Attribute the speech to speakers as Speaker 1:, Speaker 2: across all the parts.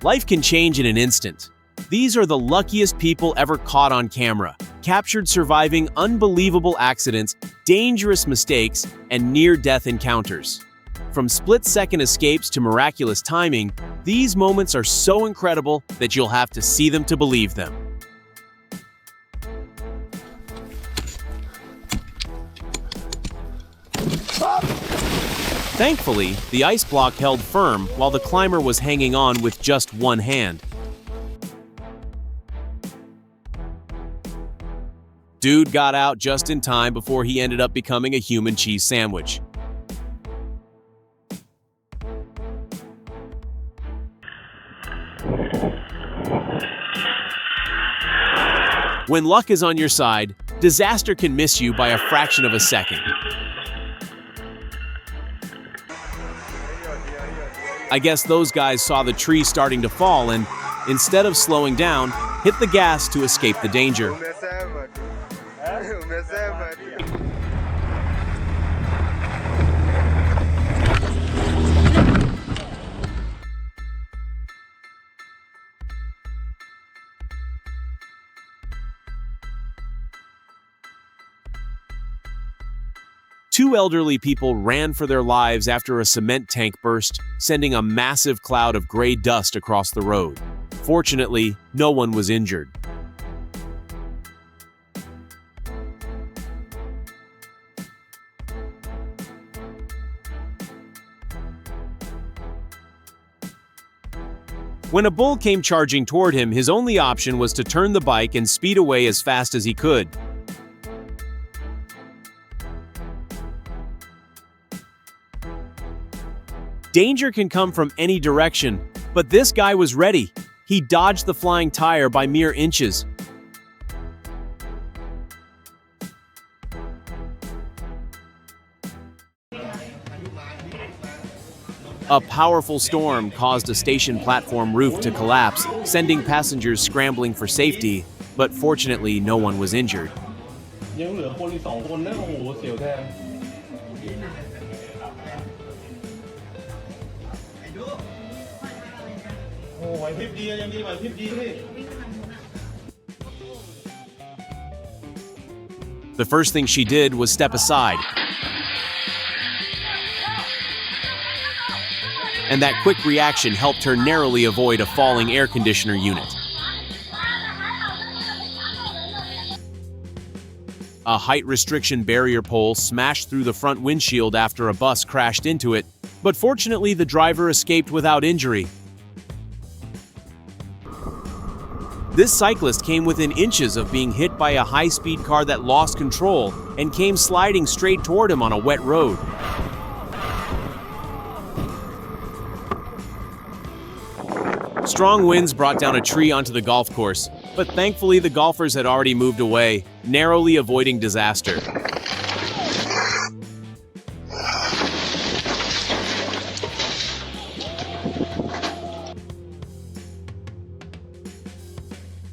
Speaker 1: Life can change in an instant. These are the luckiest people ever caught on camera, captured surviving unbelievable accidents, dangerous mistakes, and near-death encounters. From split-second escapes to miraculous timing, these moments are so incredible that you'll have to see them to believe them. Thankfully, the ice block held firm while the climber was hanging on with just one hand. Dude got out just in time before he ended up becoming a human cheese sandwich. When luck is on your side, disaster can miss you by a fraction of a second. I guess those guys saw the tree starting to fall and, instead of slowing down, hit the gas to escape the danger. Two elderly people ran for their lives after a cement tank burst, sending a massive cloud of gray dust across the road. Fortunately, no one was injured. When a bull came charging toward him, his only option was to turn the bike and speed away as fast as he could. Danger can come from any direction, but this guy was ready. He dodged the flying tire by mere inches. A powerful storm caused a station platform roof to collapse, sending passengers scrambling for safety, but fortunately no one was injured. The first thing she did was step aside. And that quick reaction helped her narrowly avoid a falling air conditioner unit. A height restriction barrier pole smashed through the front windshield after a bus crashed into it, but fortunately the driver escaped without injury. This cyclist came within inches of being hit by a high-speed car that lost control and came sliding straight toward him on a wet road. Strong winds brought down a tree onto the golf course, but thankfully the golfers had already moved away, narrowly avoiding disaster.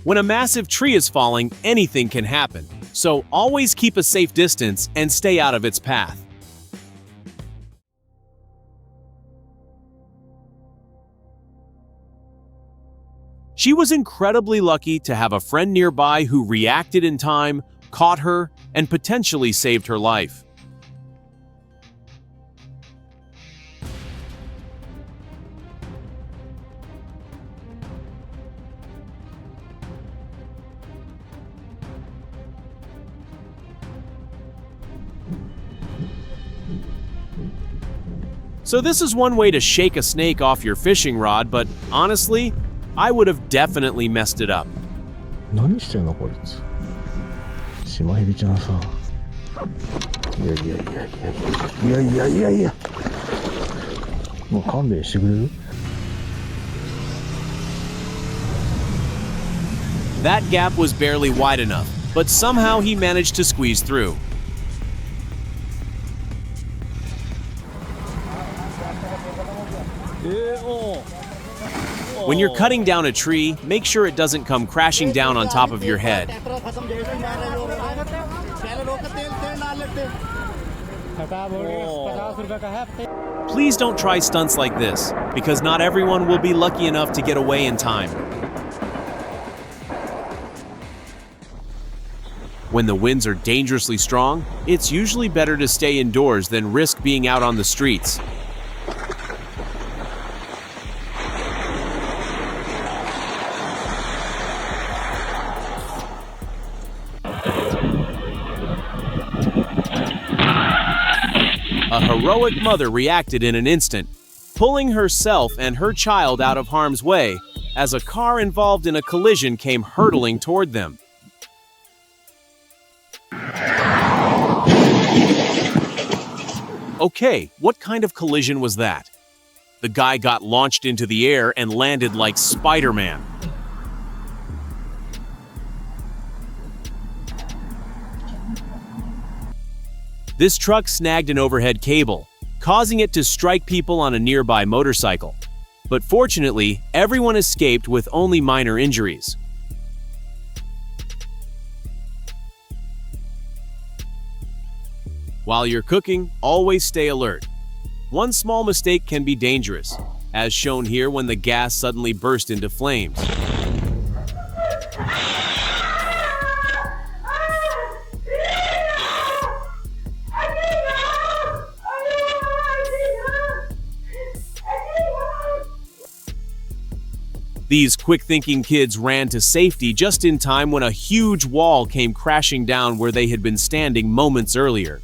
Speaker 1: When a massive tree is falling, anything can happen, so always keep a safe distance and stay out of its path. She was incredibly lucky to have a friend nearby who reacted in time, caught her, and potentially saved her life. So this is one way to shake a snake off your fishing rod, but honestly, I would have definitely messed it up.
Speaker 2: 何してんのこいつ。シマヘビちゃんさ。いやいやいやいやいやいやいや。もう勘弁してくれる？
Speaker 1: That gap was barely wide enough, but somehow he managed to squeeze through. When you're cutting down a tree, make sure it doesn't come crashing down on top of your head. Please don't try stunts like this, because not everyone will be lucky enough to get away in time. When the winds are dangerously strong, it's usually better to stay indoors than risk being out on the streets. A heroic mother reacted in an instant, pulling herself and her child out of harm's way as a car involved in a collision came hurtling toward them. Okay, what kind of collision was that? The guy got launched into the air and landed like Spider-Man. This truck snagged an overhead cable, causing it to strike people on a nearby motorcycle. But fortunately, everyone escaped with only minor injuries. While you're cooking, always stay alert. One small mistake can be dangerous, as shown here when the gas suddenly burst into flames. These quick-thinking kids ran to safety just in time when a huge wall came crashing down where they had been standing moments earlier.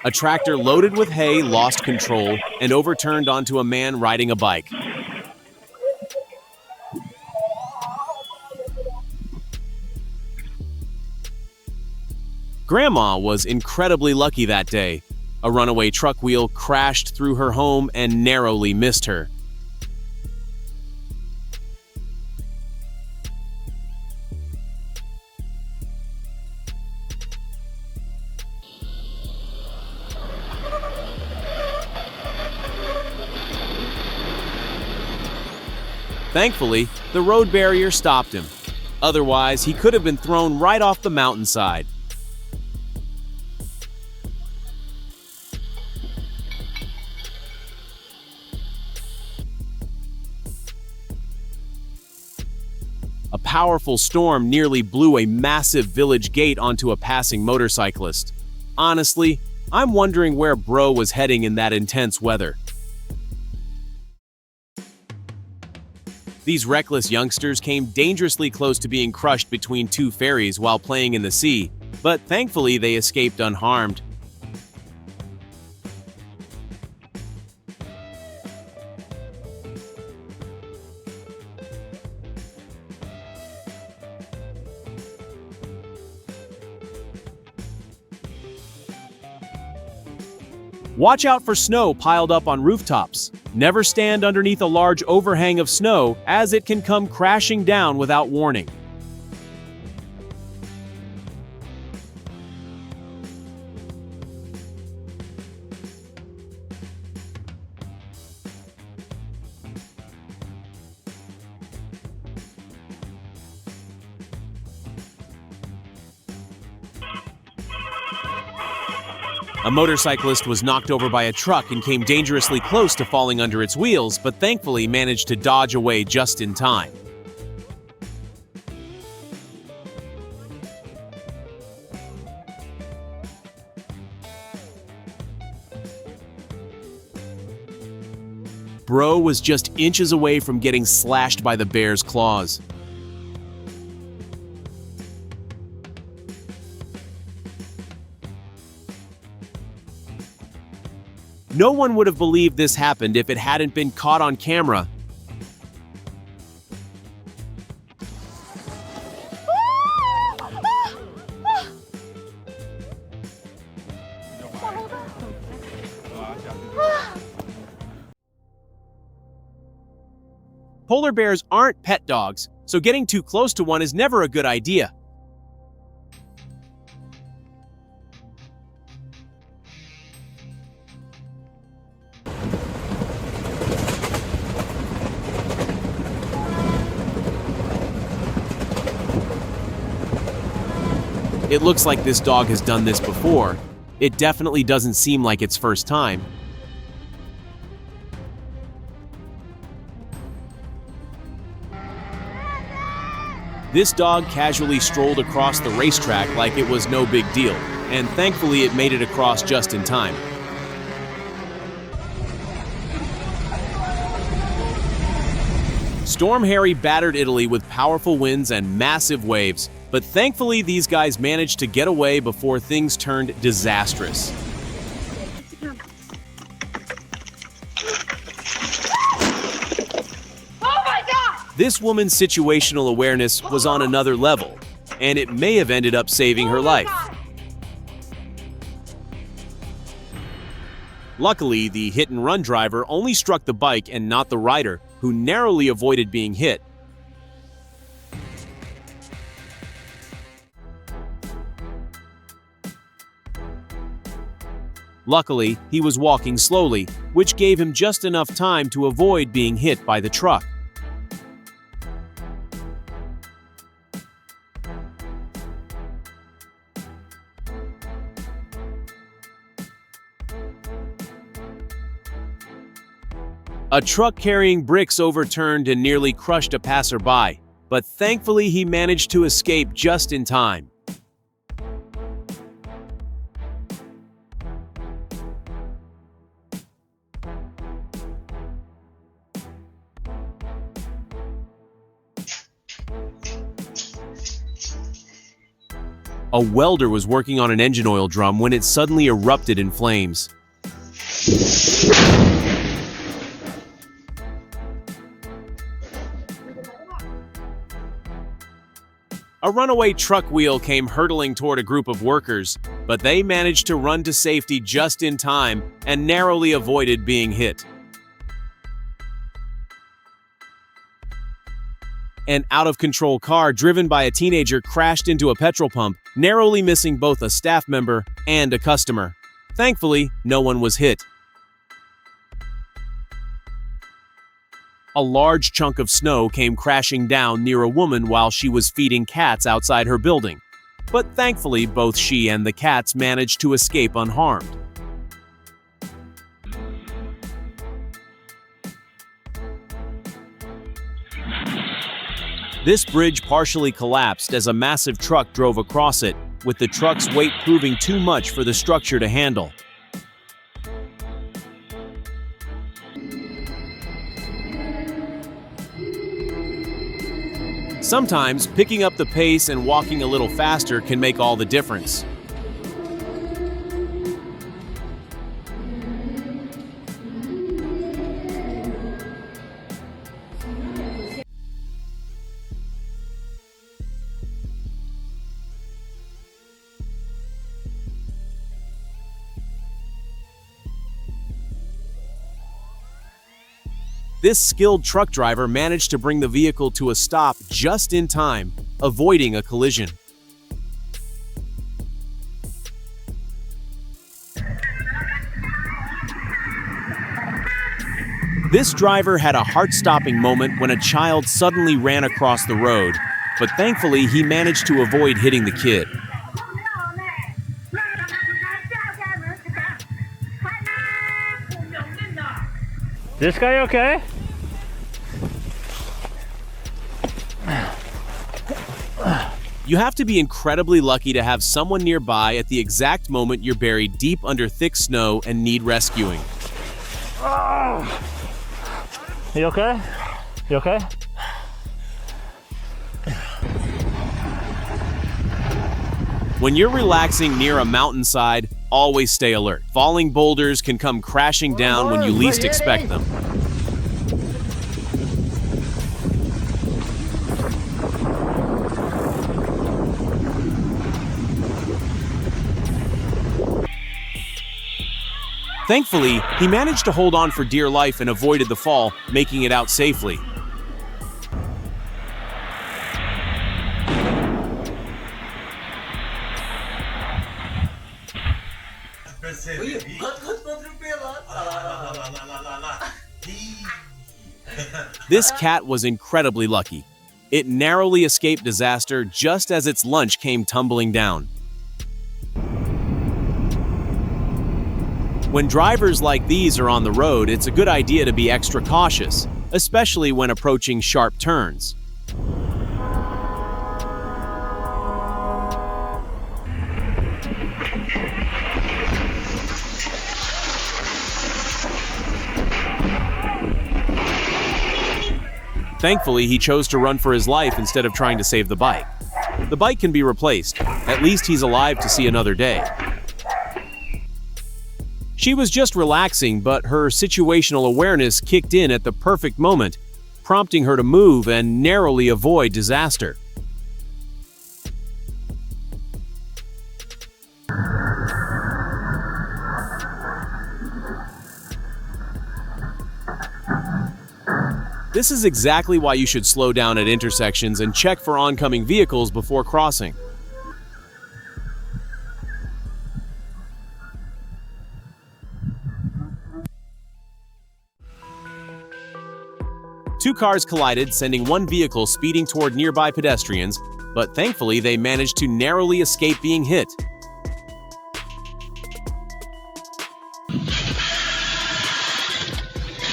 Speaker 1: A tractor loaded with hay lost control and overturned onto a man riding a bike. Grandma was incredibly lucky that day. A runaway truck wheel crashed through her home and narrowly missed her. Thankfully, the road barrier stopped him. Otherwise, he could have been thrown right off the mountainside. A powerful storm nearly blew a massive village gate onto a passing motorcyclist. Honestly, I'm wondering where Bro was heading in that intense weather. These reckless youngsters came dangerously close to being crushed between two ferries while playing in the sea, but thankfully they escaped unharmed. Watch out for snow piled up on rooftops. Never stand underneath a large overhang of snow, as it can come crashing down without warning. A motorcyclist was knocked over by a truck and came dangerously close to falling under its wheels, but thankfully managed to dodge away just in time. Bro was just inches away from getting slashed by the bear's claws. No one would have believed this happened if it hadn't been caught on camera. Polar bears aren't pet dogs, so getting too close to one is never a good idea. It looks like this dog has done this before. It definitely doesn't seem like its first time. This dog casually strolled across the racetrack like it was no big deal, and thankfully it made it across just in time. Storm Harry battered Italy with powerful winds and massive waves, but thankfully these guys managed to get away before things turned disastrous. This woman's situational awareness was on another level, and it may have ended up saving her life. Luckily, the hit-and-run driver only struck the bike and not the rider, who narrowly avoided being hit. Luckily, he was walking slowly, which gave him just enough time to avoid being hit by the truck. A truck carrying bricks overturned and nearly crushed a passerby, but thankfully he managed to escape just in time. A welder was working on an engine oil drum when it suddenly erupted in flames. A runaway truck wheel came hurtling toward a group of workers, but they managed to run to safety just in time and narrowly avoided being hit. An out-of-control car driven by a teenager crashed into a petrol pump, narrowly missing both a staff member and a customer. Thankfully, no one was hit. A large chunk of snow came crashing down near a woman while she was feeding cats outside her building, but thankfully both she and the cats managed to escape unharmed. This bridge partially collapsed as a massive truck drove across it, with the truck's weight proving too much for the structure to handle. Sometimes, picking up the pace and walking a little faster can make all the difference. This skilled truck driver managed to bring the vehicle to a stop just in time, avoiding a collision. This driver had a heart-stopping moment when a child suddenly ran across the road, but thankfully he managed to avoid hitting the kid.
Speaker 2: This guy okay?
Speaker 1: You have to be incredibly lucky to have someone nearby at the exact moment you're buried deep under thick snow and need rescuing.
Speaker 2: You okay? You okay?
Speaker 1: When you're relaxing near a mountainside, always stay alert. Falling boulders can come crashing down when you least expect them. Thankfully, he managed to hold on for dear life and avoided the fall, making it out safely. This cat was incredibly lucky. It narrowly escaped disaster just as its lunch came tumbling down. When drivers like these are on the road, it's a good idea to be extra cautious, especially when approaching sharp turns. Thankfully, he chose to run for his life instead of trying to save the bike. The bike can be replaced. At least he's alive to see another day. She was just relaxing, but her situational awareness kicked in at the perfect moment, prompting her to move and narrowly avoid disaster. This is exactly why you should slow down at intersections and check for oncoming vehicles before crossing. Two cars collided, sending one vehicle speeding toward nearby pedestrians, but thankfully they managed to narrowly escape being hit.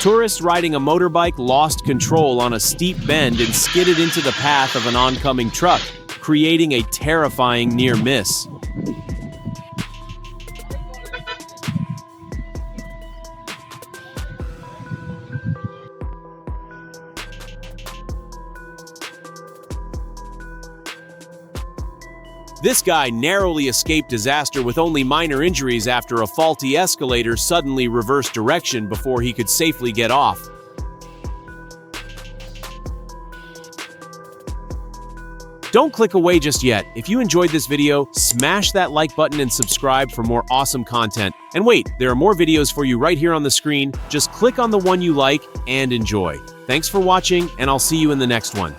Speaker 1: Tourists riding a motorbike lost control on a steep bend and skidded into the path of an oncoming truck, creating a terrifying near miss. This guy narrowly escaped disaster with only minor injuries after a faulty escalator suddenly reversed direction before he could safely get off. Don't click away just yet. If you enjoyed this video, smash that like button and subscribe for more awesome content. And wait, there are more videos for you right here on the screen. Just click on the one you like and enjoy. Thanks for watching, and I'll see you in the next one.